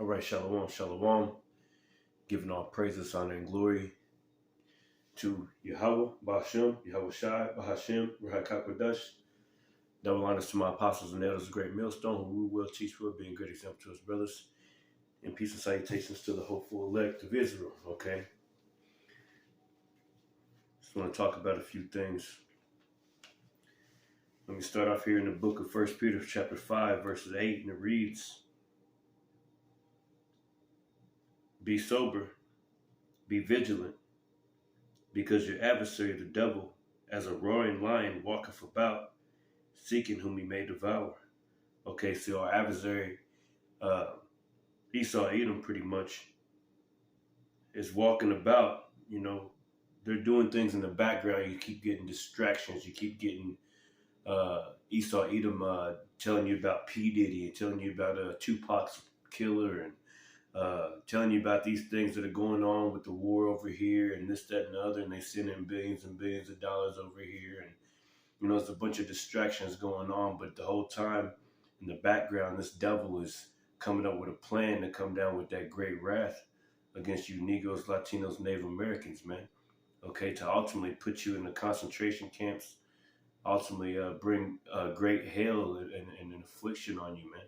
All right, shalom, shalom. Giving all praises, honor, and glory to Yahweh, Bahashem, Yahweh Shai, Bahashem, Rahai Kakwadash. Double honors to my apostles and elders, of great millstone, who rule well, teach well, being good example to his brothers. And peace and salutations to the hopeful elect of Israel, okay? Just want to talk about a few things. Let me start off here in the book of 1 Peter chapter 5, verses 8, and it reads, Be sober, be vigilant, because your adversary the devil, as a roaring lion, walketh about, seeking whom he may devour. Okay, so our adversary, Esau, Edom, pretty much, is walking about. They're doing things in the background. You keep getting distractions. You keep getting Esau, Edom telling you about P. Diddy and telling you about Tupac's killer and telling you about these things that are going on with the war over here and this, that, and the other, and they send in billions and billions of dollars over here, and there's a bunch of distractions going on, but the whole time in the background, this devil is coming up with a plan to come down with that great wrath against you Negroes, Latinos, Native Americans, man. Okay, to ultimately put you in the concentration camps, ultimately bring great hell and an affliction on you, man.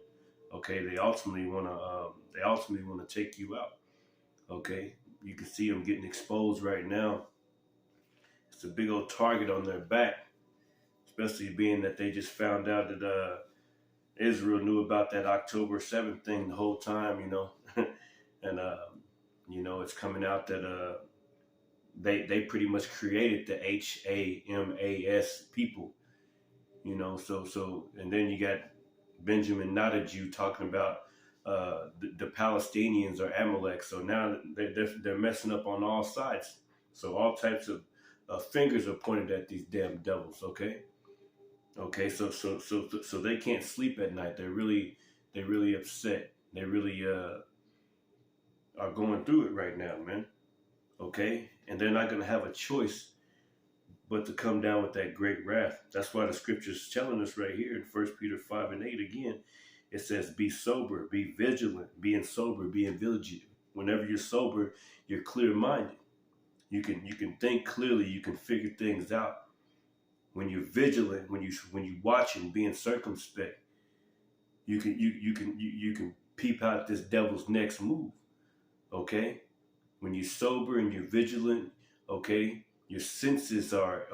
Okay, they ultimately want to take you out. Okay, you can see them getting exposed right now. It's a big old target on their back, especially being that they just found out that Israel knew about that October 7th thing the whole time, and it's coming out that they pretty much created the HAMAS people, so and then you got Benjamin Netanyahu talking about the Palestinians are Amalek. So now they're messing up on all sides. So all types of fingers are pointed at these damn devils. Okay. So they can't sleep at night. They're really upset. They really are going through it right now, man. Okay, and they're not gonna have a choice but to come down with that great wrath. That's why the scripture's telling us right here in 1 Peter 5 and 8 again. It says, be sober, be vigilant, being sober, being vigilant. Whenever you're sober, you're clear-minded. You can think clearly, you can figure things out. When you're vigilant, when you watching, being circumspect, you can peep out this devil's next move. Okay? When you're sober and you're vigilant, okay, your senses are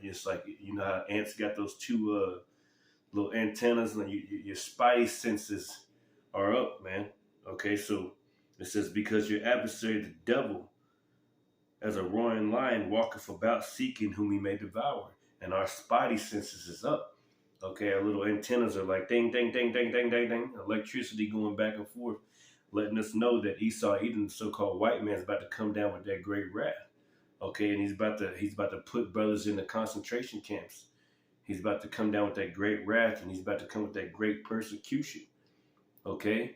just like, how ants got those two little antennas, and your spidey senses are up, man. Okay, so it says, because your adversary, the devil, as a roaring lion, walketh about seeking whom he may devour. And our spidey senses is up. Okay, our little antennas are like ding, ding, ding, ding, ding, ding, ding. Electricity going back and forth, letting us know that Esau, Edom, the so-called white man, is about to come down with that great wrath. Okay, and he's about to put brothers in the concentration camps. He's about to come down with that great wrath, and he's about to come with that great persecution. Okay,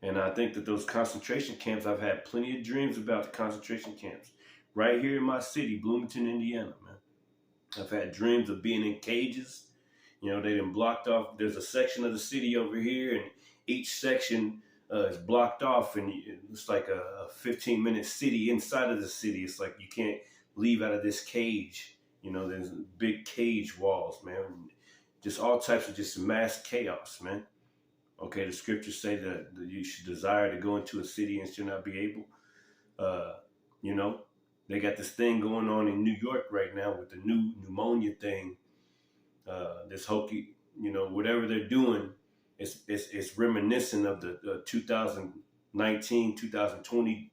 and I think that those concentration camps, I've had plenty of dreams about the concentration camps right here in my city, Bloomington, Indiana, man. I've had dreams of being in cages. They done blocked off. There's a section of the city over here, and each section is blocked off, and it's like a 15-minute city inside of the city. It's like you can't leave out of this cage. There's big cage walls, man. Just all types of just mass chaos, man. Okay, the scriptures say that you should desire to go into a city and should not be able. They got this thing going on in New York right now with the new pneumonia thing. This hokey, whatever they're doing, it's reminiscent of the 2019, 2020,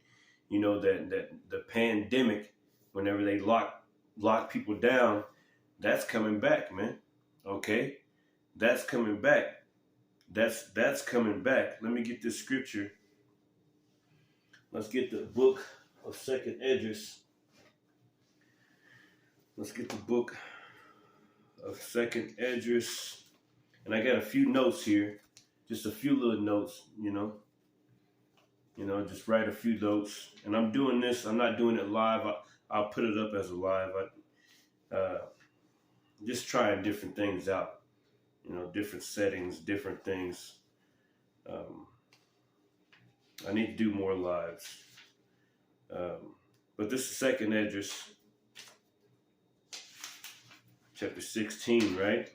that the pandemic, whenever they lock people down, that's coming back, man. Okay? That's coming back. That's coming back. Let me get this scripture. Let's get the book of 2nd Esdras. Let's get the book of 2nd Esdras. And I got a few notes here. Just a few little notes, just write a few notes. And I'm doing this. I'm not doing it live. I'll put it up as a live. Just trying different things out. Different settings, different things. I need to do more lives. But this is Second Esdras, chapter 16, right?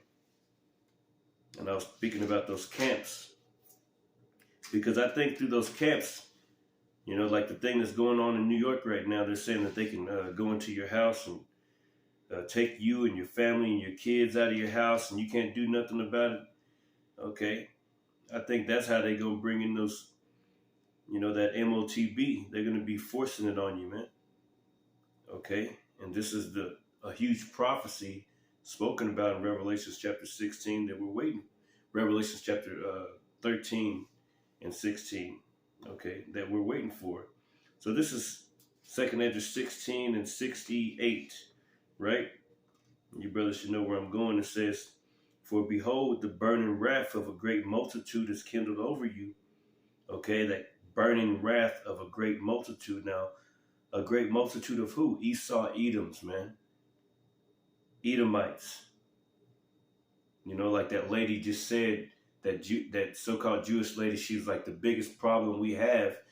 And I was speaking about those camps because I think through those camps, like the thing that's going on in New York right now, they're saying that they can go into your house and take you and your family and your kids out of your house and you can't do nothing about it. Okay. I think that's how they're going to bring in those, that MOTB. They're going to be forcing it on you, man. Okay. And this is a huge prophecy spoken about in Revelation chapter 16 that we're waiting. Revelation chapter 13 and 16. Okay. That we're waiting for. So this is 2nd Esdras 16 and 68. Right? You brothers should know where I'm going. It says, "For behold, the burning wrath of a great multitude is kindled over you." Okay, that burning wrath of a great multitude. Now, a great multitude of who? Esau, Edoms, man. Edomites. Like that lady just said, that so-called Jewish lady, she was like, the biggest problem we have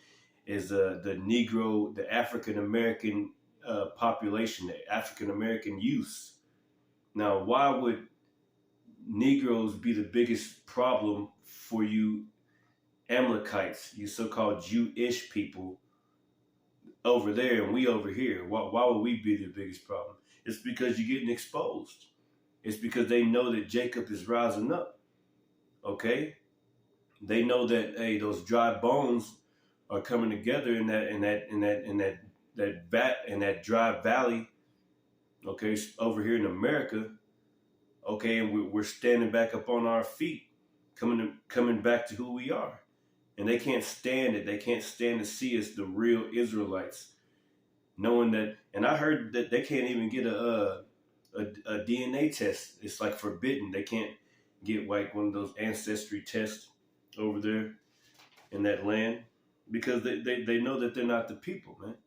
is the Negro, the African-American population, the African-American youth. Now, why would Negroes be the biggest problem for you Amalekites, you so-called Jewish people over there and we over here? Why would we be the biggest problem? It's because you're getting exposed. It's because they know that Jacob is rising up. Okay? They know that, hey, those dry bones are coming together in that dry valley. Okay, over here in America. Okay, and we're standing back up on our feet, coming back to who we are, and they can't stand it. They can't stand to see us, the real Israelites, knowing that. And I heard that they can't even get a DNA test. It's like forbidden. They can't get like one of those ancestry tests over there in that land because they know that they're not the people, man.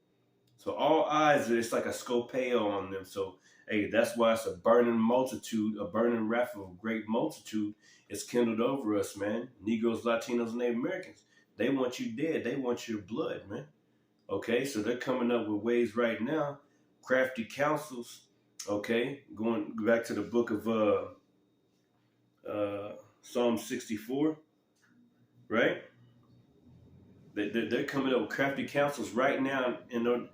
So all eyes, it's like a scopeo on them. So, hey, that's why it's a burning multitude, a burning wrath of a great multitude is kindled over us, man. Negroes, Latinos, and Native Americans. They want you dead. They want your blood, man. Okay, so they're coming up with ways right now, crafty counsels, okay, going back to the book of Psalm 64, right? They're coming up with crafty counsels right now and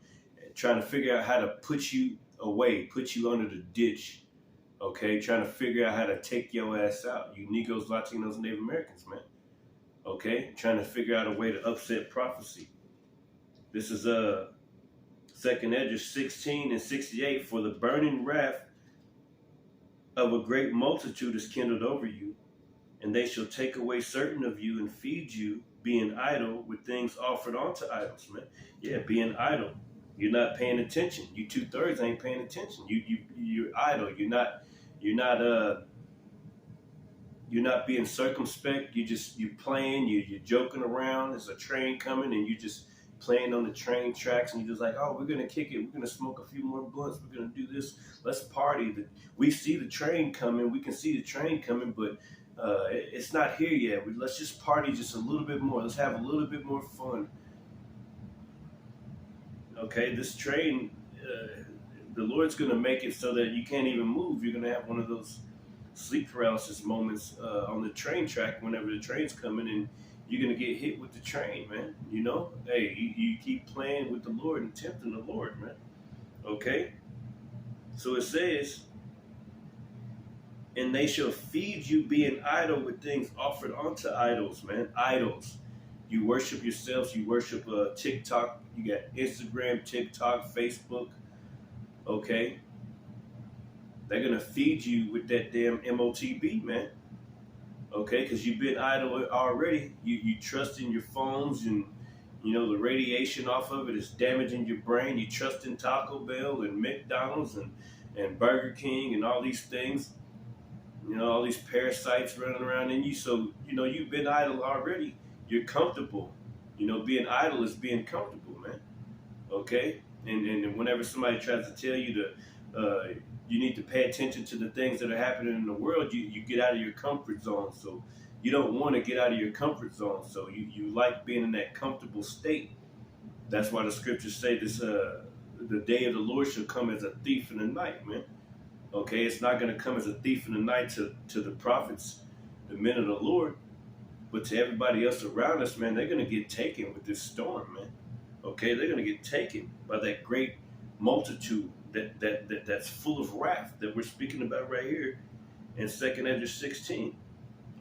trying to figure out how to put you away, put you under the ditch, okay? Trying to figure out how to take your ass out, you Negroes, Latinos, and Native Americans, man. Okay? Trying to figure out a way to upset prophecy. This is 2nd Esdras 16 and 68. "For the burning wrath of a great multitude is kindled over you, and they shall take away certain of you and feed you, being idle with things offered unto idols," man. Yeah, being idle. You're not paying attention. You 2/3 ain't paying attention. You're idle. You're not being circumspect. You're playing. You're joking around. There's a train coming, and you just playing on the train tracks, and you're just like, oh, we're gonna kick it. We're gonna smoke a few more blunts. We're gonna do this. Let's party. We see the train coming. We can see the train coming, but it's not here yet. Let's just party just a little bit more. Let's have a little bit more fun. Okay, this train, the Lord's going to make it so that you can't even move. You're going to have one of those sleep paralysis moments on the train track whenever the train's coming, and you're going to get hit with the train, man. Hey, you keep playing with the Lord and tempting the Lord, man. Okay? So it says, "And they shall feed you, being idle with things offered unto idols," man. Idols. You worship yourselves. You worship TikTok. You got Instagram, TikTok, Facebook. Okay? They're going to feed you with that damn MOTB, man. Okay? Because you've been idle already. You trust in your phones and, the radiation off of it is damaging your brain. You trust in Taco Bell and McDonald's and Burger King and all these things. All these parasites running around in you. So, you've been idle already. You're comfortable. Being idle is being comfortable, man. Okay? And whenever somebody tries to tell you you need to pay attention to the things that are happening in the world, you get out of your comfort zone. So you don't want to get out of your comfort zone. So you like being in that comfortable state. That's why the scriptures say this: the day of the Lord shall come as a thief in the night, man. Okay, it's not going to come as a thief in the night to the prophets, the men of the Lord, but to everybody else around us, man. They're going to get taken with this storm, man. Okay, they're going to get taken by that great multitude that's full of wrath that we're speaking about right here in 2nd Ezra 16.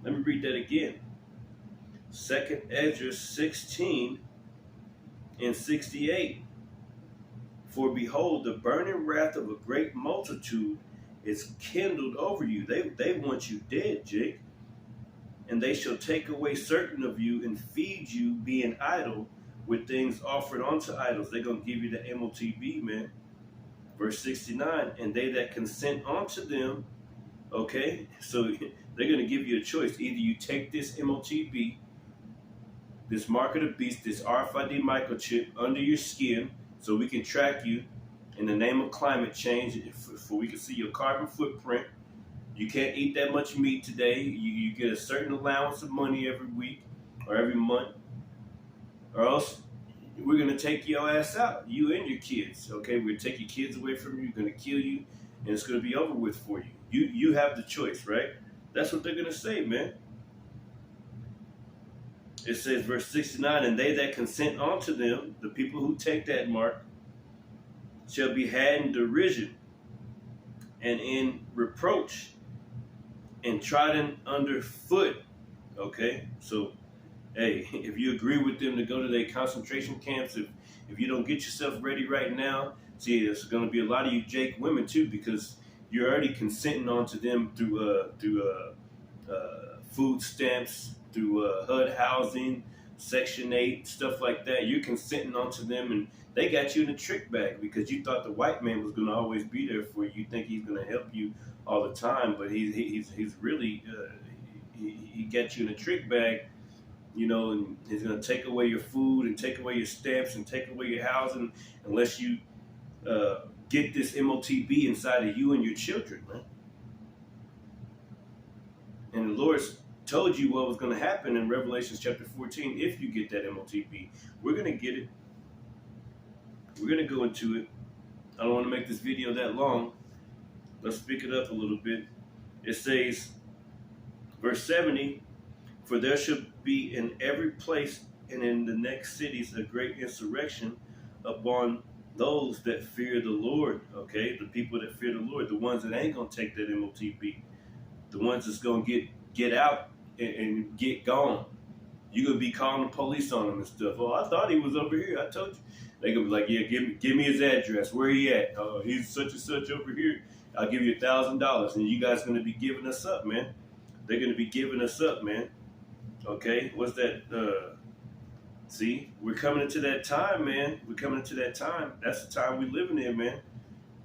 Let me read that again. 2nd Ezra 16 and 68. For behold, the burning wrath of a great multitude is kindled over you. They want you dead, Jake. And they shall take away certain of you and feed you, being idle, with things offered unto idols. They're going to give you the MOTB, man. Verse 69, and they that consent unto them, okay? So they're going to give you a choice. Either you take this MOTB, this mark of the beast, this RFID microchip under your skin, so we can track you in the name of climate change, for we can see your carbon footprint. You can't eat that much meat today. You get a certain allowance of money every week or every month, or else we're going to take your ass out, you and your kids. Okay, we're going to take your kids away from you. We're going to kill you, and it's going to be over with for you. You have the choice, right? That's what they're going to say, man. It says, verse 69, and they that consent unto them, the people who take that mark, shall be had in derision and in reproach and trodden under foot. Okay, so hey, if you agree with them to go to their concentration camps, if you don't get yourself ready right now, see, there's going to be a lot of you Jake women too, because you're already consenting onto them through food stamps, through HUD housing, Section 8, stuff like that. You're consenting onto them, and they got you in a trick bag because you thought the white man was going to always be there for you. You think he's going to help you all the time, but he's really he got you in a trick bag, you know, and he's going to take away your food and take away your stamps and take away your housing unless you get this MOTB inside of you and your children, man. And the Lord's told you what was going to happen in Revelation chapter 14 if you get that MOTB. We're going to get it. We're going to go into it. I don't want to make this video that long. Let's pick it up a little bit. It says, verse 70, for there shall be in every place and in the next cities a great insurrection upon those that fear the Lord. Okay, the people that fear the Lord, the ones that ain't going to take that MOTB, the ones that's going to get out and get gone. You're going to be calling the police on them and stuff. Oh, I thought he was over here. I told you. They're going to be like, yeah, give me his address. Where he at? Oh, he's such and such over here. I'll give you $1,000. And you guys going to be giving us up, man. They're going to be giving us up, man. Okay? What's that? See? We're coming into that time, man. We're coming into that time. That's the time we're living in, man.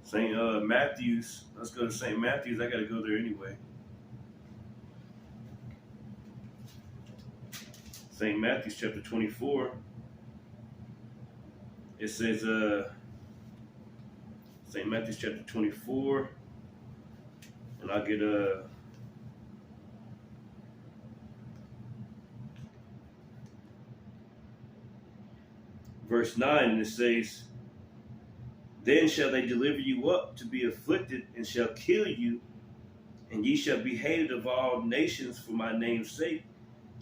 St. Matthew's. Let's go to St. Matthew's. I got to go there anyway. St. Matthew's chapter 24. It says, St. Matthew's chapter 24, and I'll get verse 9, and it says, then shall they deliver you up to be afflicted, and shall kill you, and ye shall be hated of all nations for my name's sake.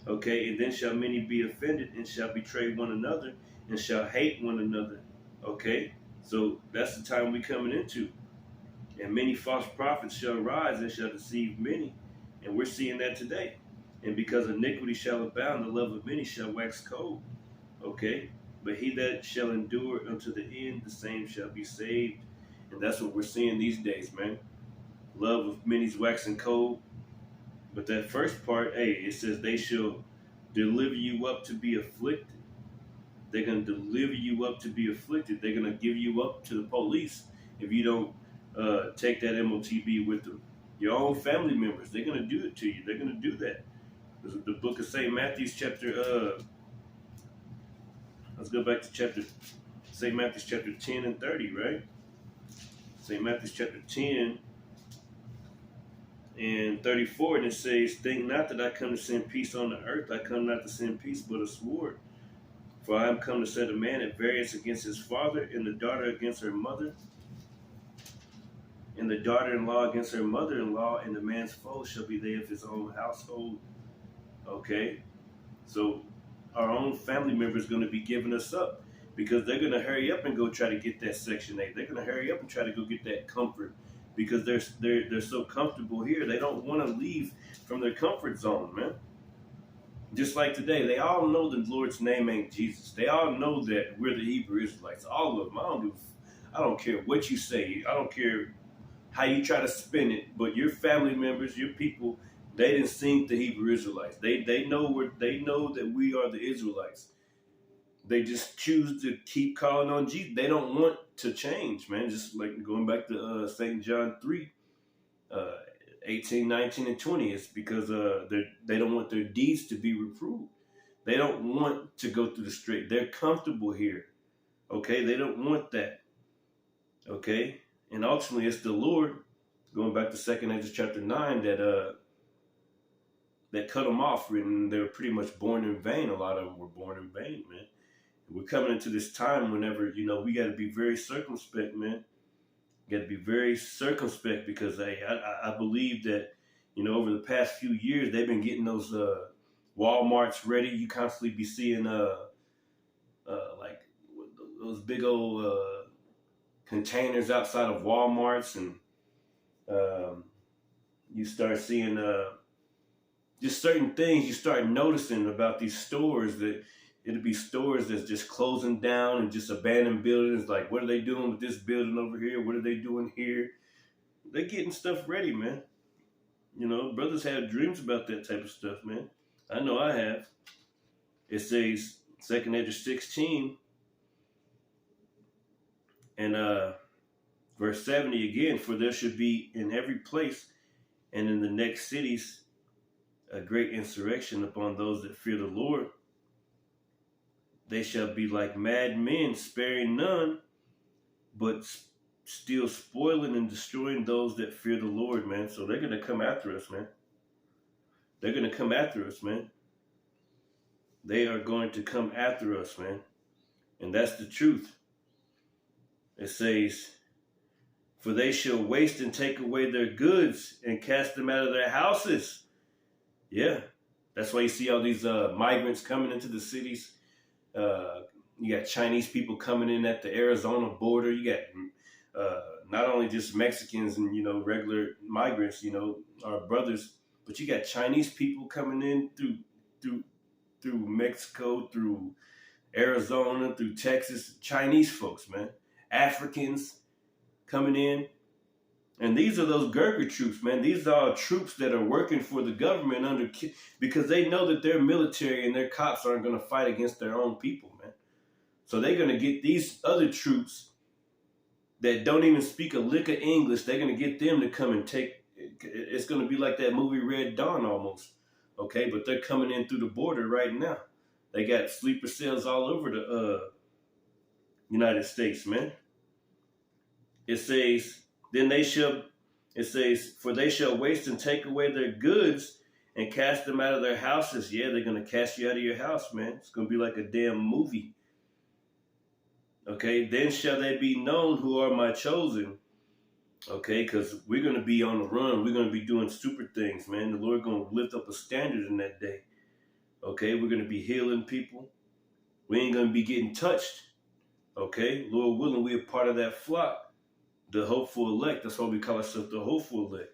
Okay, and then shall many be offended, and shall betray one another, and shall hate one another. Okay, so that's the time we're coming into. And many false prophets shall rise and shall deceive many. And we're seeing that today. And because iniquity shall abound, the love of many shall wax cold. Okay, but he that shall endure unto the end, the same shall be saved. And that's what we're seeing these days, man. Love of many's waxing cold. But that first part, hey, it says they shall deliver you up to be afflicted. They're going to deliver you up to be afflicted. They're going to give you up to the police if you don't take that MOTB with them. Your own family members, they're going to do it to you. They're going to do that. The book of St. Matthew's chapter, let's go back to St. Matthew's chapter 10 and 30, right? St. Matthew's chapter 10 and 34, and it says, "Think not that I come to send peace on the earth. I come not to send peace, but a sword. For I am come to set a man at variance against his father, and the daughter against her mother, and the daughter-in-law against her mother-in-law, and the man's foe shall be they of his own household." Okay, so our own family member is going to be giving us up because they're going to hurry up and go try to get that Section 8. They're going to hurry up and try to go get that comfort because they're so comfortable here. They don't want to leave from their comfort zone, man. Just like today, they all know the Lord's name ain't Jesus. They all know that we're the Hebrew Israelites. All of them. I don't care what you say. I don't care how you try to spin it. But your family members, your people, they didn't sing the Hebrew Israelites. They know that we are the Israelites. They just choose to keep calling on Jesus. They don't want to change, man. Just like going back to St. John 3, 18, 19, and 20. It's because they don't want their deeds to be reproved. They don't want to go through the straight. They're comfortable here. Okay? They don't want that. Okay? And ultimately, it's the Lord, going back to 2 Ezra chapter 9, that cut them off, and they were pretty much born in vain. A lot of them were born in vain, man. We're coming into this time whenever, we got to be very circumspect, man. Got to be very circumspect because I believe that, over the past few years, they've been getting those Walmarts ready. You constantly be seeing like those big old containers outside of Walmarts, and you start seeing just certain things you start noticing about these stores that it'll be stores that's just closing down and just abandoned buildings. Like, what are they doing with this building over here? What are they doing here? They're getting stuff ready, man. Brothers have dreams about that type of stuff, man. I know I have. It says 2 Ezra 16 and verse 70 again, "For there should be in every place and in the next cities a great insurrection upon those that fear the Lord. They shall be like mad men, sparing none, but still spoiling and destroying those that fear the Lord," man. So they're going to come after us, man. They're going to come after us, man. They are going to come after us, man. And that's the truth. It says, "For they shall waste and take away their goods and cast them out of their houses." Yeah. That's why you see all these migrants coming into the cities. You got Chinese people coming in at the Arizona border. You got not only just Mexicans and, regular migrants, our brothers, but you got Chinese people coming in through Mexico, through Arizona, through Texas. Chinese folks, man. Africans coming in. And these are those Gurkha troops, man. These are troops that are working for the government because they know that their military and their cops aren't going to fight against their own people, man. So they're going to get these other troops that don't even speak a lick of English. They're going to get them to come and take. It's going to be like that movie Red Dawn almost, okay? But they're coming in through the border right now. They got sleeper cells all over the United States, man. It says, "For they shall waste and take away their goods and cast them out of their houses." Yeah, they're going to cast you out of your house, man. It's going to be like a damn movie. Okay, "Then shall they be known who are my chosen." Okay, because we're going to be on the run. We're going to be doing super things, man. The Lord going to lift up a standard in that day. Okay, we're going to be healing people. We ain't going to be getting touched. Okay, Lord willing, we're part of that flock. The hopeful elect. That's why we call ourselves the hopeful elect.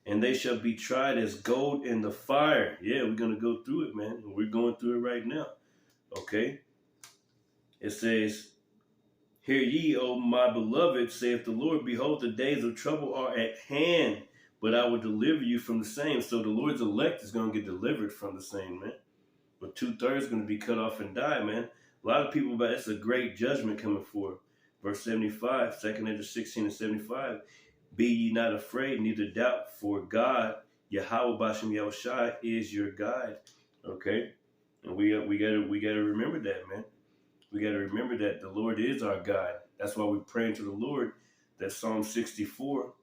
"And they shall be tried as gold in the fire." Yeah, we're going to go through it, man. We're going through it right now. Okay. It says, "Hear ye, O my beloved, saith the Lord, behold, the days of trouble are at hand, but I will deliver you from the same." So the Lord's elect is going to get delivered from the same, man. But 2/3 going to be cut off and die, man. A lot of people, but it's a great judgment coming forth. Verse 75, 2 Ezra 16 and 75. "Be ye not afraid, neither doubt, for God, Yahweh Bashem Yahushai, is your guide." Okay? And we gotta remember that, man. We gotta remember that the Lord is our guide. That's why we're praying to the Lord. That Psalm 64,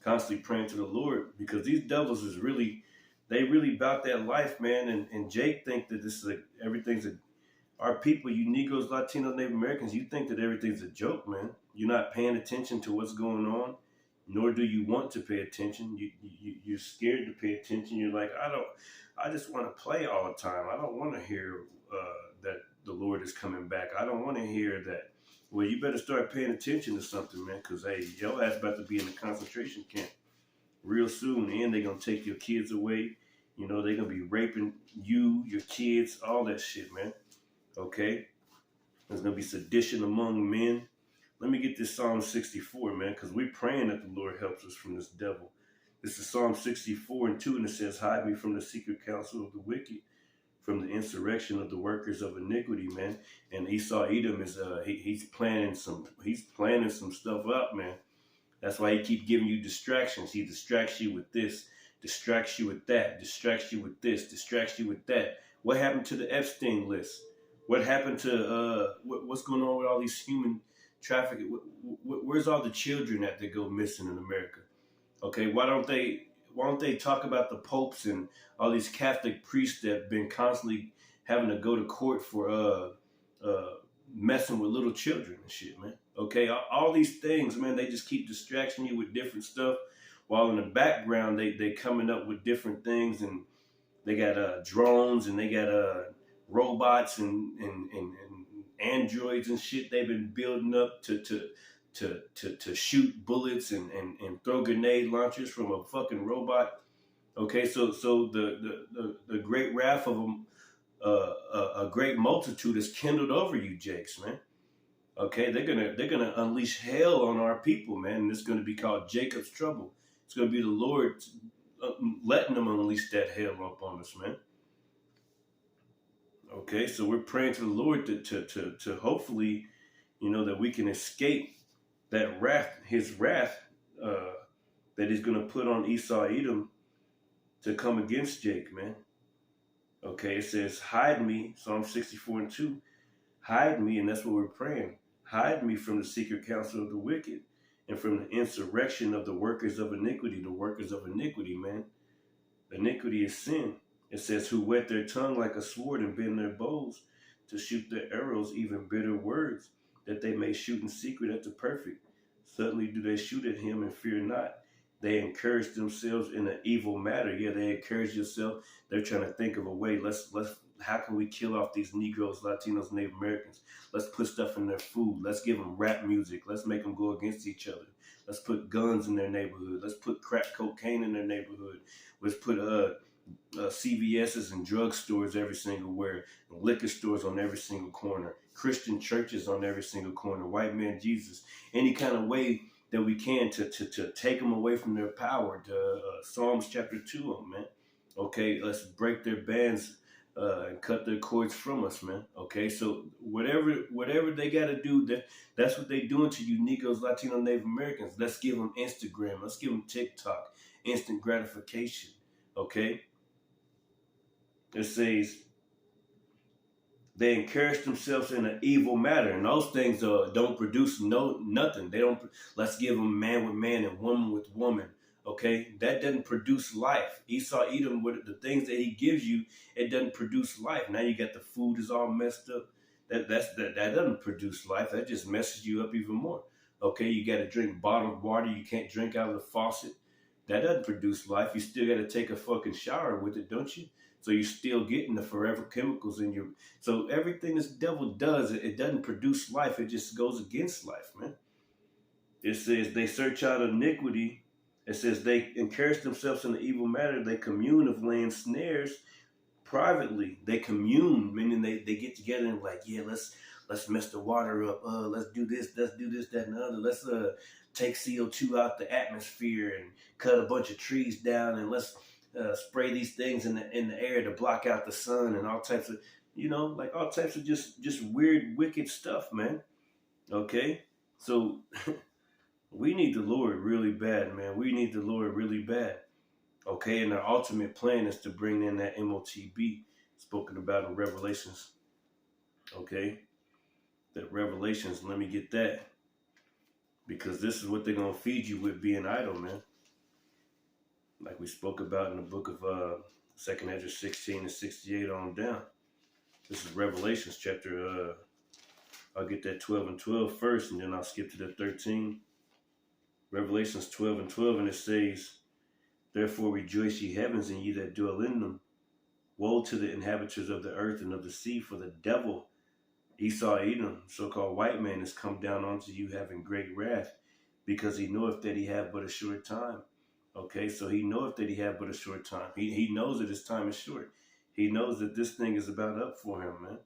constantly praying to the Lord, because these devils is really, they really about that life, man. And Jake think that this is everything's a, our people, you Negroes, Latinos, Native Americans, you think that everything's a joke, man. You're not paying attention to what's going on, nor do you want to pay attention. You're scared to pay attention. You're like, I just want to play all the time. I don't want to hear that the Lord is coming back. I don't want to hear that. Well, you better start paying attention to something, man, because, hey, your ass about to be in a concentration camp real soon, and they're going to take your kids away. You know, they're going to be raping you, your kids, all that shit, man. Okay? There's going to be sedition among men. Let me get this Psalm 64, man, because we're praying that the Lord helps us from this devil. This is Psalm 64 and 2, and it says, hide me from the secret counsel of the wicked, from the insurrection of the workers of iniquity, man. And Esau Edom is he's planning some stuff up, man. That's why he keep giving you distractions. He distracts you with this, distracts you with that, distracts you with this, distracts you with that. What happened to the Epstein list? What happened to what's going on with all these human trafficking? Where's all the children that go missing in America? Okay, why don't they talk about the popes and all these Catholic priests that have been constantly having to go to court for messing with little children and shit, man? Okay, all these things, man, they just keep distracting you with different stuff, while in the background they coming up with different things, and they got drones, and they got robots and androids and shit they've been building up to shoot bullets and throw grenade launchers from a fucking robot. Okay, so the great wrath of them, a great multitude is kindled over you, Jakes, man. Okay, they're gonna unleash hell on our people, man, and it's gonna be called Jacob's trouble. It's gonna be the Lord letting them unleash that hell up on us, man. Okay, so we're praying to the Lord to hopefully, that we can escape that wrath, his wrath, that he's gonna put on Esau Edom to come against Jake, man. Okay, it says, hide me, Psalm 64 and 2, hide me, and that's what we're praying. Hide me from the secret counsel of the wicked and from the insurrection of the workers of iniquity. The workers of iniquity, man. Iniquity is sin. It says, who whet their tongue like a sword and bend their bows to shoot their arrows, even bitter words, that they may shoot in secret at the perfect. Suddenly do they shoot at him and fear not. They encourage themselves in an evil matter. Yeah, they encourage yourself. They're trying to think of a way. How can we kill off these Negroes, Latinos, Native Americans? Let's put stuff in their food. Let's give them rap music. Let's make them go against each other. Let's put guns in their neighborhood. Let's put crack cocaine in their neighborhood. Let's put CVS's and drugstores every single where, liquor stores on every single corner, Christian churches on every single corner, white man Jesus, any kind of way that we can to take them away from their power. Psalms chapter 2, man. Okay, let's break their bands and cut their cords from us, man. Okay, so whatever they got to do, that's what they doing to you Negroes, Latino, Native Americans. Let's give them Instagram. Let's give them TikTok, instant gratification. Okay, it says they encourage themselves in an evil matter, and those things don't produce nothing. They don't. Let's give them man with man and woman with woman. Okay, that doesn't produce life. Esau Edom, with the things that he gives you, it doesn't produce life. Now you got the food is all messed up. That doesn't produce life. That just messes you up even more. Okay, you got to drink bottled water. You can't drink out of the faucet. That doesn't produce life. You still got to take a fucking shower with it, don't you? So you're still getting the forever chemicals in your. So everything this devil does, it doesn't produce life. It just goes against life, man. It says they search out iniquity. It says they encourage themselves in the evil matter. They commune of laying snares privately. They commune, meaning they get together and like, yeah, let's mess the water up. Let's do this, that, and the other. Let's take CO2 out the atmosphere and cut a bunch of trees down, and let's spray these things in the air to block out the sun, and all types of, like all types of just weird, wicked stuff, man. Okay, so we need the Lord really bad, man. We need the Lord really bad. Okay, and our ultimate plan is to bring in that MOTB spoken about in Revelations. Okay, that Revelations, let me get that. Because this is what they're going to feed you with, being idle, man. like we spoke about in the book of 2nd Ezra 16 and 68 on down. This is Revelations chapter, I'll get that 12 and 12 first, and then I'll skip to the 13. Revelations 12 and 12, and it says, Therefore rejoice ye heavens, and ye that dwell in them. Woe to the inhabitants of the earth and of the sea, for the devil, Esau Edom, so-called white man, is come down unto you having great wrath, because he knoweth that he have but a short time. Okay, so he knoweth that he have but a short time. He knows that his time is short. He knows that this thing is about up for him, man.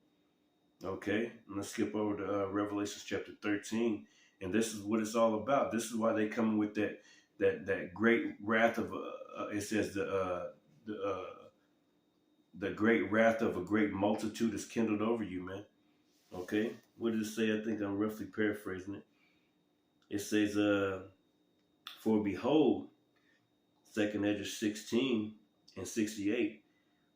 Okay, let's skip over to Revelation chapter 13, and this is what it's all about. This is why they come with that great wrath of it says the great wrath of a great multitude is kindled over you, man. Okay, what does it say? I think I'm roughly paraphrasing it. It says, for behold, 2nd Ezra 16 and 68,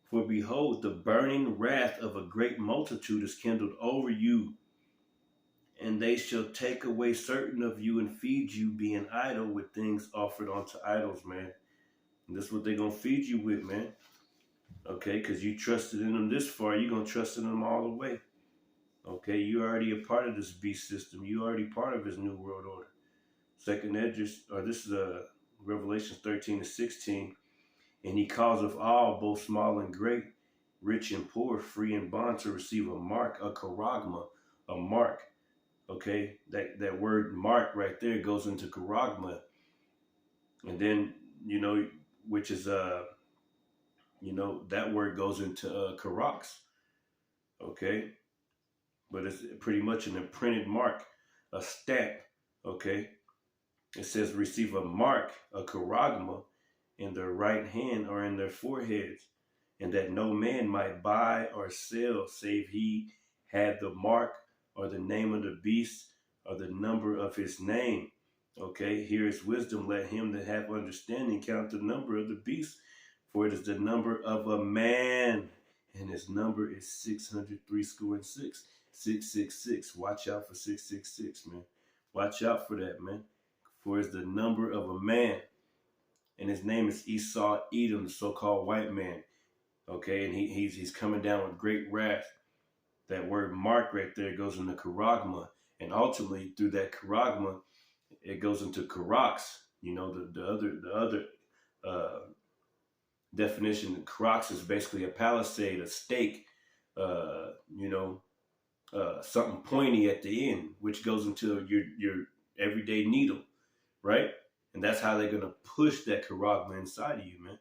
for behold, the burning wrath of a great multitude is kindled over you, and they shall take away certain of you and feed you, being idle with things offered unto idols, man. And this is what they're going to feed you with, man. Okay, because you trusted in them this far, you're going to trust in them all the way. Okay, you're already a part of this beast system. You're already part of his new world order. 2nd Ezra, or this is Revelation 13 and 16. And he causeth all, both small and great, rich and poor, free and bond, to receive a mark, a charagma, a mark. Okay, that word mark right there goes into charagma. And then, which is, that word goes into charax. Okay, but it's pretty much an imprinted mark, a stamp. Okay, it says receive a mark, a charagma, in their right hand or in their foreheads, and that no man might buy or sell save he had the mark or the name of the beast or the number of his name. Okay, here is wisdom. Let him that have understanding count the number of the beast, for it is the number of a man, and his number is 636. 666. Watch out for 666, man. Watch out for that, man. For it's the number of a man. And his name is Esau Edom, the so-called white man. Okay, and he's coming down with great wrath. That word mark right there goes into charagma. And ultimately, through that charagma, it goes into charax. The other definition. Charax is basically a palisade, a stake, something pointy at the end, which goes into your everyday needle, right? And that's how they're going to push that charagma inside of you, man.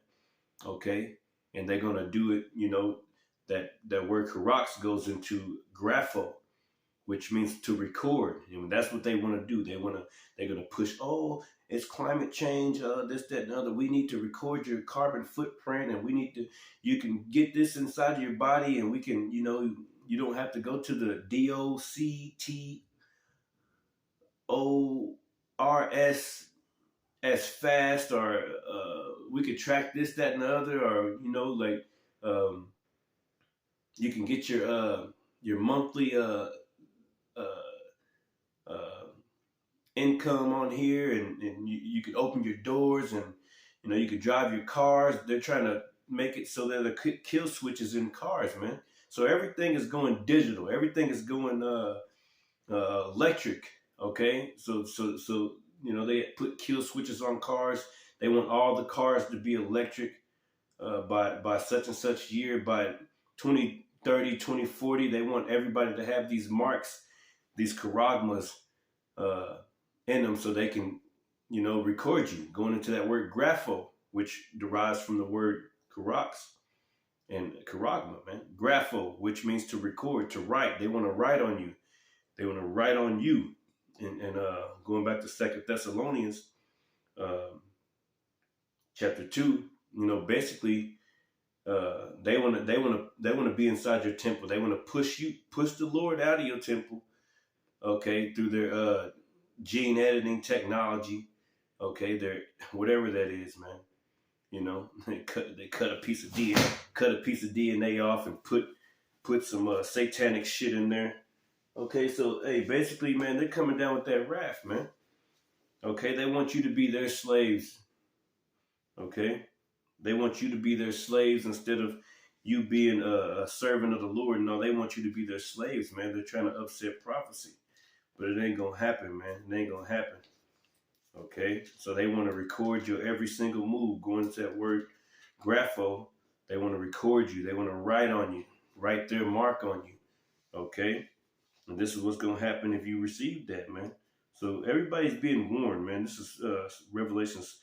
Okay? And they're going to do it, that word charax goes into grapho, which means to record. And that's what they want to do. They're going to push, it's climate change, this, that, and other. We need to record your carbon footprint, and you can get this inside of your body, and we can, you don't have to go to the DOCTORS as fast, or we could track this, that, and the other, or you can get your monthly income on here, and you could open your doors, and you could drive your cars. They're trying to make it so that the kill switches in cars, man. So everything is going digital. Everything is going electric. Okay, so they put kill switches on cars. They want all the cars to be electric by such and such year. By 2030, 2040, they want everybody to have these marks, these charagmas in them, so they can, record you. Going into that word grapho, which derives from the word charax and charagma, man. Grapho, which means to record, to write. They want to write on you. They want to write on you. And going back to 2 Thessalonians chapter 2, basically they want to be inside your temple. They want to push the Lord out of your temple, okay, through their gene editing technology, okay, their whatever that is, man. They cut a piece of DNA off and put some satanic shit in there. Okay, so, hey, basically, man, they're coming down with that wrath, man. Okay, they want you to be their slaves. Okay, They want you to be their slaves instead of you being a servant of the Lord. No, they want you to be their slaves, man. They're trying to upset prophecy. But it ain't going to happen, man. It ain't going to happen. Okay? So they want to record your every single move. Going to that word grapho, they want to record you. They want to write on you, write their mark on you. Okay? And this is what's going to happen if you receive that, man. So everybody's being warned, man. This is Revelations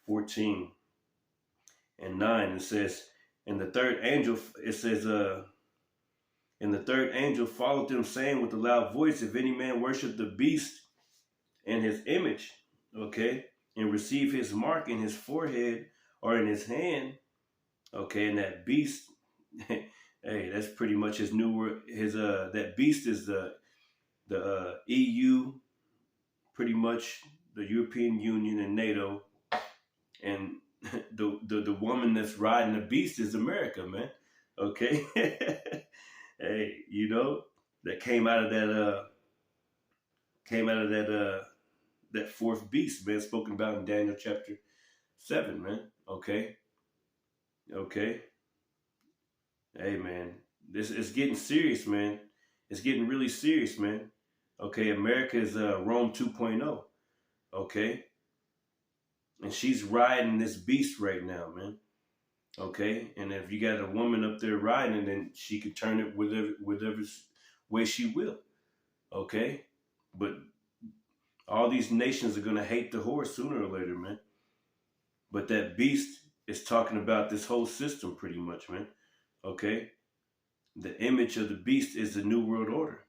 14 and 9. It says, and the third angel, it says, and the third angel followed them, saying with a loud voice, if any man worship the beast and his image, okay, and receive his mark in his forehead or in his hand, okay, and that beast, hey, that's pretty much his new word. That beast is the EU, pretty much the European Union and NATO, and the woman that's riding the beast is America, man. Okay, hey, you know, that came out of that fourth beast, man, spoken about in Daniel chapter 7, man. Okay, okay, hey, man, this is getting serious, man. It's getting really serious, man. Okay, America is Rome 2.0. Okay, and she's riding this beast right now, man. Okay, and if you got a woman up there riding, then she could turn it whatever way she will. Okay, but all these nations are gonna hate the horse sooner or later, man. But that beast is talking about this whole system, pretty much, man. Okay, the image of the beast is the new world order.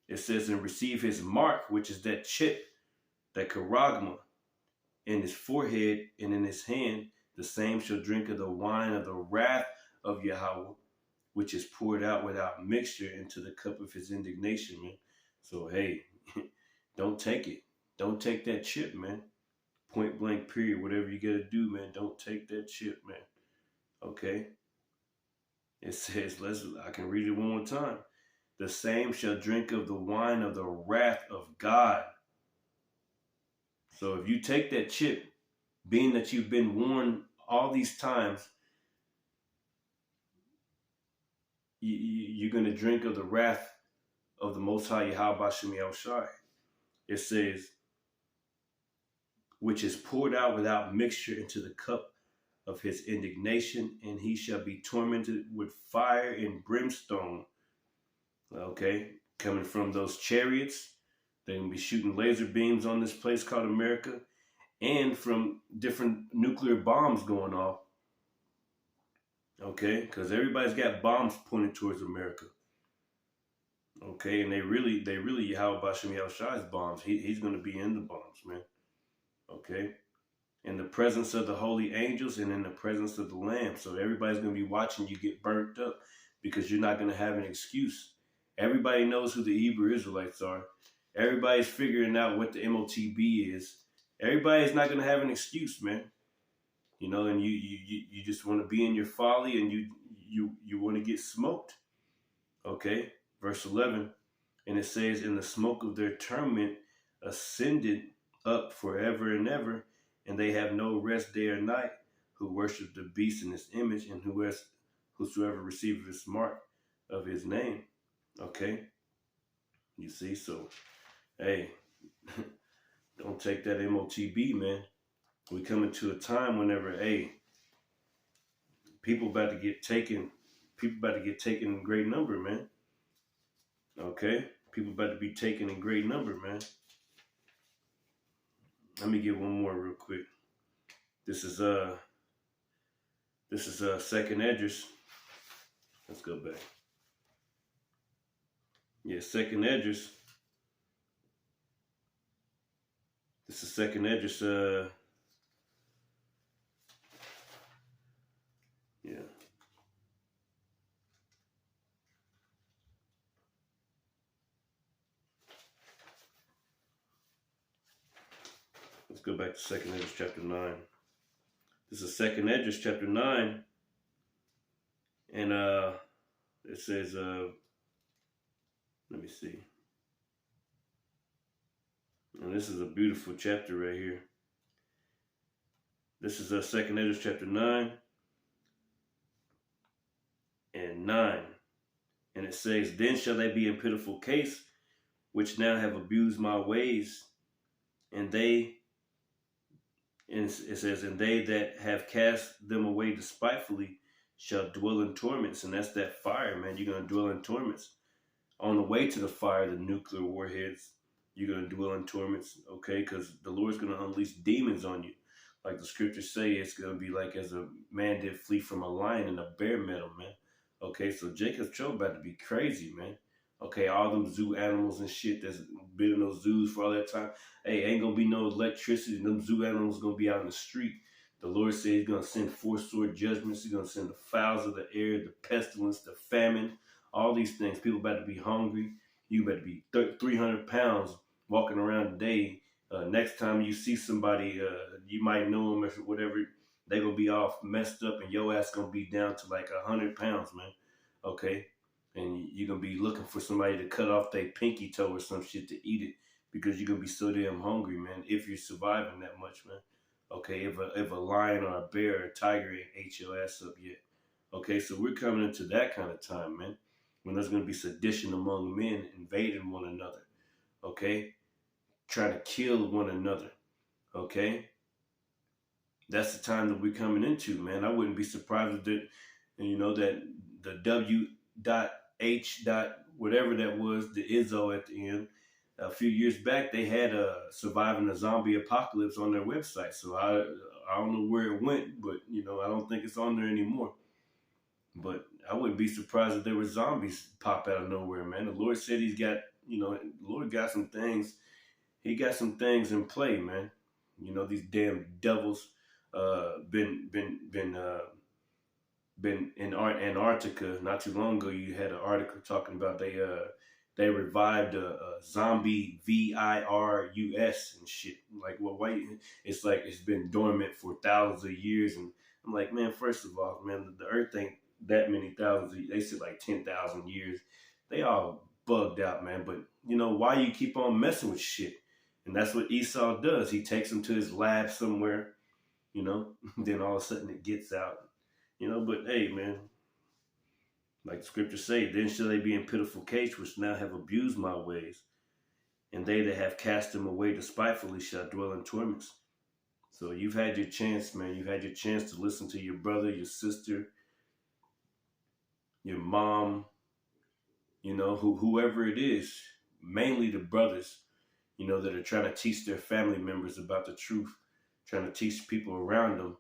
It says, and receive his mark, which is that chip, that charagma, in his forehead and in his hand. The same shall drink of the wine of the wrath of Yahweh, which is poured out without mixture into the cup of his indignation, man. So, hey, don't take it. Don't take that chip, man. Point blank, period. Whatever you got to do, man, don't take that chip, man. Okay? It says, I can read it one more time. The same shall drink of the wine of the wrath of God. So if you take that chip, being that you've been warned all these times, you're going to drink of the wrath of the Most High Yahweh Bashem Yahushai. It says, which is poured out without mixture into the cup of his indignation, and he shall be tormented with fire and brimstone. Okay, coming from those chariots, they're going to be shooting laser beams on this place called America, and from different nuclear bombs going off. Okay, because everybody's got bombs pointed towards America. Okay, and they really Yahweh Bashem Yahushai's bombs. He's going to be in the bombs, man. Okay, in the presence of the holy angels and in the presence of the Lamb. So everybody's going to be watching you get burnt up because you're not going to have an excuse. Everybody knows who the Hebrew Israelites are. Everybody's figuring out what the MOTB is. Everybody's not going to have an excuse, man. You know, and you just want to be in your folly, and you want to get smoked. Okay, verse 11, and it says, and the smoke of their torment ascended up forever and ever, and they have no rest day or night, who worship the beast in his image, and whosoever receiveth his mark of his name. Okay, you see, so hey, don't take that MOTB, man. We coming to a time whenever, hey, people about to get taken in great number, man. Okay, people about to be taken in great number, man. Let me get one more real quick. This is Second Esdras. Let's go back. Yeah, Second Esdras. This is Second Esdras. Yeah. Let's go back to Second Esdras chapter 9. This is Second Esdras chapter 9, and it says, let me see. And this is a beautiful chapter right here. This is 2nd Ezra chapter 9 and 9. And it says, Then shall they be in pitiful case, which now have abused my ways, and it says, and they that have cast them away despitefully shall dwell in torments. And that's that fire, man. You're going to dwell in torments. On the way to the fire, the nuclear warheads, you're going to dwell in torments, okay? Because the Lord's going to unleash demons on you. Like the scriptures say, it's going to be like as a man did flee from a lion and a bear met him, man. Okay, so Jacob's trouble about to be crazy, man. Okay, all them zoo animals and shit that's been in those zoos for all that time. Hey, ain't going to be no electricity. Them zoo animals going to be out in the street. The Lord said he's going to send four sword judgments. He's going to send the fowls of the air, the pestilence, the famine, all these things. People about to be hungry. You better be 300 pounds walking around today. Next time you see somebody, you might know them or whatever, they going to be all messed up and your ass going to be down to like 100 pounds, man. Okay? And you're going to be looking for somebody to cut off their pinky toe or some shit to eat it because you're going to be so damn hungry, man, if you're surviving that much, man. Okay? If a lion or a bear or a tiger ain't ate your ass up yet. Okay? So we're coming into that kind of time, man, when there's going to be sedition among men invading one another, okay? Trying to kill one another, okay? That's the time that we're coming into, man. I wouldn't be surprised that, that the W.H. whatever that was, the Izzo at the end, a few years back, they had surviving a zombie apocalypse on their website. So I don't know where it went, but, I don't think it's on there anymore. But I wouldn't be surprised if there were zombies pop out of nowhere, man. The Lord said he's got, the Lord got some things. He got some things in play, man. These damn devils been in Antarctica not too long ago. You had an article talking about they revived a zombie virus and shit. Like, well, why? It's like it's been dormant for thousands of years, and I'm like, man, first of all, man, the Earth ain't that many thousands. They said like 10,000 years. They all bugged out, man. But why you keep on messing with shit? And that's what Esau does. He takes them to his lab somewhere, then all of a sudden it gets out, But hey, man, like the scriptures say, then shall they be in pitiful case, which now have abused my ways, and they that have cast them away despitefully shall dwell in torments. So you've had your chance, man. You've had your chance to listen to your brother, your sister, your mom, whoever it is, mainly the brothers, that are trying to teach their family members about the truth, trying to teach people around them.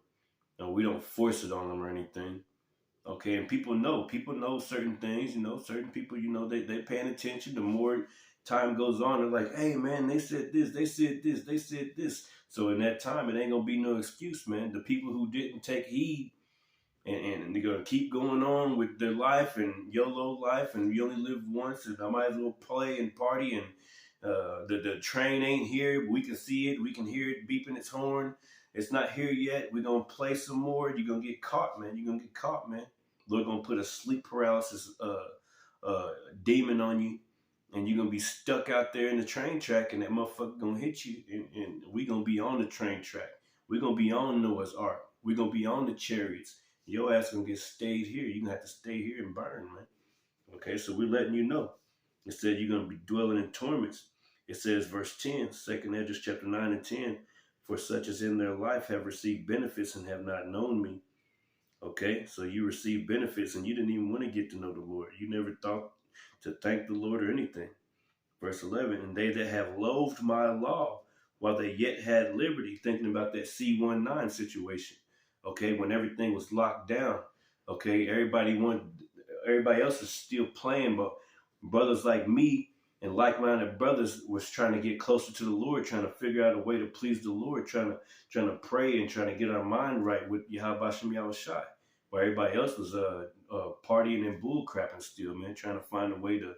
We don't force it on them or anything. Okay, and people know certain things, certain people, they're paying attention. The more time goes on, they're like, hey, man, they said this, they said this, they said this. So in that time, it ain't going to be no excuse, man. The people who didn't take heed and they're going to keep going on with their life and YOLO life, and you only live once, and I might as well play and party, and the train ain't here, but we can see it, we can hear it beeping its horn. It's not here yet. We're going to play some more. You're going to get caught, man. You're going to get caught, man. Lord going to put a sleep paralysis demon on you, and you're going to be stuck out there in the train track, and that motherfucker going to hit you, and we're going to be on the train track. We're going to be on Noah's Ark. We're going to be on the chariots. Your ass going to get stayed here. You're going to have to stay here and burn, man. Okay, so we're letting you know. It said you're going to be dwelling in torments. It says, verse 10, 2nd Ezra chapter 9 and 10, for such as in their life have received benefits and have not known me. Okay, so you received benefits and you didn't even want to get to know the Lord. You never thought to thank the Lord or anything. Verse 11, and they that have loathed my law while they yet had liberty, thinking about that C-19 situation. Okay, when everything was locked down. Okay, everybody else is still playing, but brothers like me and like-minded brothers was trying to get closer to the Lord, trying to figure out a way to please the Lord, trying to pray and trying to get our mind right with Yahweh Shem Yahushai. While everybody else was partying and bull crapping still, man, trying to find a way to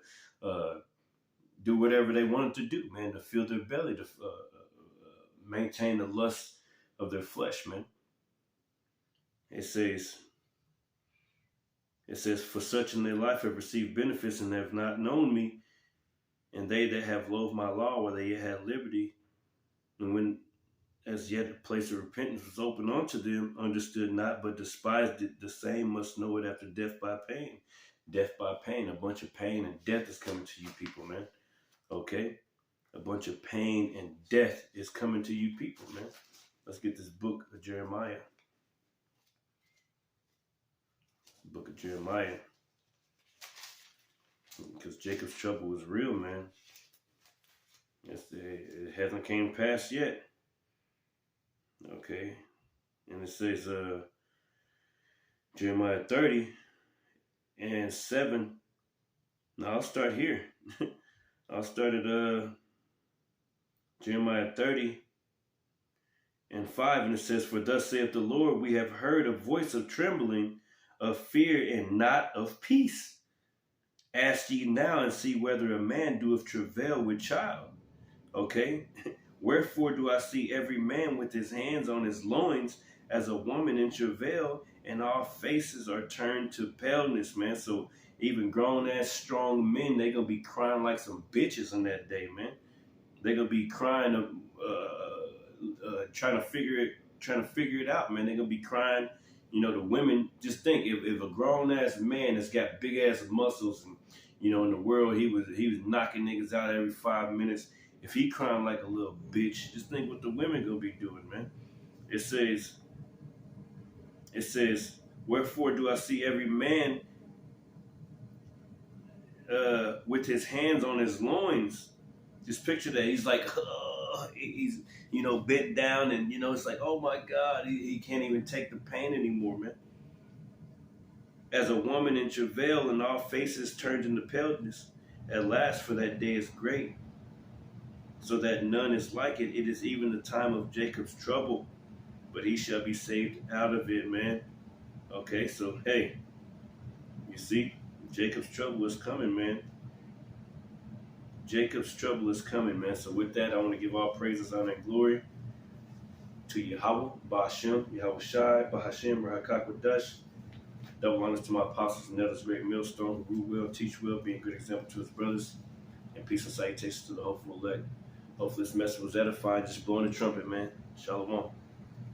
do whatever they wanted to do, man, to fill their belly, to maintain the lust of their flesh, man. It says, for such in their life have received benefits and have not known me, and they that have loathed my law while they yet had liberty, and when as yet a place of repentance was open unto them, understood not, but despised it. The same must know it after death by pain. Death by pain. A bunch of pain and death is coming to you people, man. Okay? A bunch of pain and death is coming to you people, man. Let's get this book of Jeremiah. Book of Jeremiah. Because Jacob's trouble was real, man. It hasn't came past yet. Okay. And it says Jeremiah 30 and 7. Now I'll start here. I'll start at Jeremiah 30 and 5, and it says, For thus saith the Lord, we have heard a voice of trembling, of fear, and not of peace. Ask ye now and see whether a man doeth travail with child. Okay? Wherefore do I see every man with his hands on his loins as a woman in travail, and all faces are turned to paleness, man. So even grown-ass strong men, they going to be crying like some bitches on that day, man. They're going to be crying, trying to figure it out, man. They're going to be crying. You know, the women, just think, if a grown-ass man that's got big-ass muscles and, you know, in the world, he was knocking niggas out every 5 minutes. If he crying like a little bitch, just think what the women gonna be doing, man. It says, wherefore do I see every man with his hands on his loins? Just picture that. He's like, he's, you know, bent down, and, you know, it's like, oh my God, he can't even take the pain anymore, man. As a woman in travail, and all faces turned into paleness. At last, for that day is great, so that none is like it. It is even the time of Jacob's trouble, but he shall be saved out of it, man. Okay, so hey, you see, Jacob's trouble is coming, man. Jacob's trouble is coming, man. So with that, I want to give all praises, honor, and glory to Yahweh, Ba'ashem, Yahweh Shai, Ba'ashem, Rahakakwadash. Double honors to my apostles and elders, great millstone, who rule well, teach well, being a good example to his brothers, and peace and salutations to the hopeful elect. Hopefully this message was edifying, just blowing the trumpet, man. Shalom.